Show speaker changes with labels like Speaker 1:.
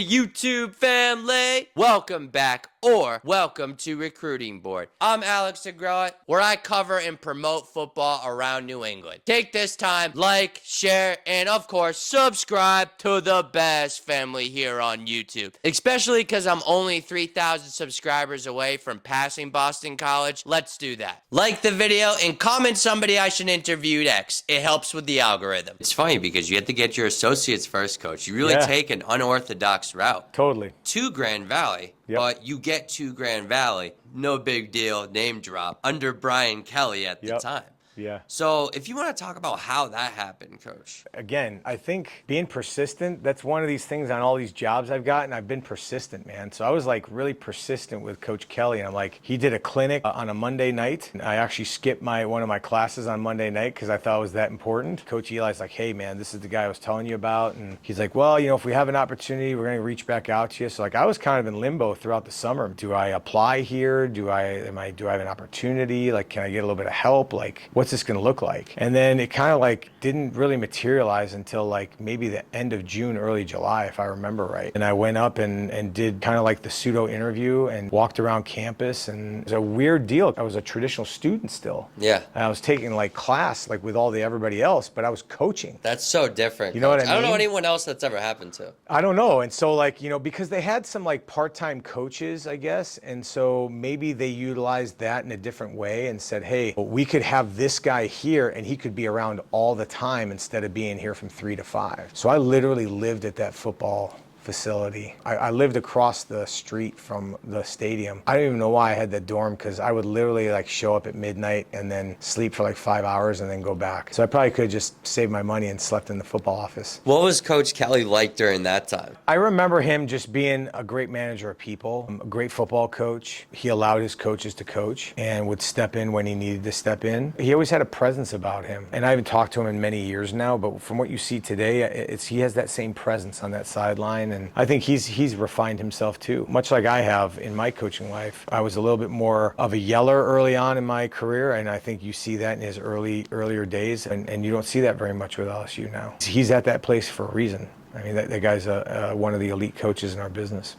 Speaker 1: YouTube family. Welcome back or welcome to Recruiting Board. I'm Alex DeGroat, where I cover and promote football around New England. Take this time, like, share, and of course, subscribe to the best family here on YouTube. Especially because I'm only 3,000 subscribers away from passing Boston College. Let's do that. Like the video and comment somebody I should interview next. It helps with the algorithm. It's funny because you have to get your associates first, coach. You really take an unorthodox route.
Speaker 2: Totally.
Speaker 1: To Grand Valley, but you get to Grand Valley, no big deal, name drop, under Brian Kelly at the time.
Speaker 2: Yeah.
Speaker 1: So if you want to talk about how that happened, Coach.
Speaker 2: Again, I think being persistent, that's one of these things on all these jobs I've gotten. I've been persistent, man. So I was like really persistent with Coach Kelly. And I'm like, he did a clinic on a Monday night. And I actually skipped one of my classes on Monday night because I thought it was that important. Coach Eli's like, hey, man, this is the guy I was telling you about. And he's like, well, if we have an opportunity, we're going to reach back out to you. So like I was kind of in limbo throughout the summer. Do I apply here? Do I have an opportunity? Like, can I get a little bit of help? Like, what's this going to look like? And then it kind of like didn't really materialize until like maybe the end of June, early July, if I remember right. And I went up and did kind of like the pseudo interview and walked around campus, and it was a weird deal. I was a traditional student still.
Speaker 1: Yeah.
Speaker 2: And I was taking like class like with everybody else, but I was coaching.
Speaker 1: That's so different.
Speaker 2: You know what I mean?
Speaker 1: I don't know anyone else that's ever happened to.
Speaker 2: I don't know. And so like, because they had some like part-time coaches, I guess. And so maybe they utilized that in a different way and said, hey, we could have this guy here and he could be around all the time instead of being here from 3 to 5. So I literally lived at that football facility. I lived across the street from the stadium. I don't even know why I had that dorm, because I would literally like show up at midnight and then sleep for like 5 hours and then go back. So I probably could have just saved my money and slept in the football office.
Speaker 1: What was Coach Kelly like during that time?
Speaker 2: I remember him just being a great manager of people, a great football coach. He allowed his coaches to coach and would step in when he needed to step in. He always had a presence about him. And I haven't talked to him in many years now, but from what you see today, he has that same presence on that sideline. And I think he's refined himself too, much like I have in my coaching life. I was a little bit more of a yeller early on in my career, and I think you see that in his earlier days, and you don't see that very much with LSU now. He's at that place for a reason. I mean, that guy's one of the elite coaches in our business.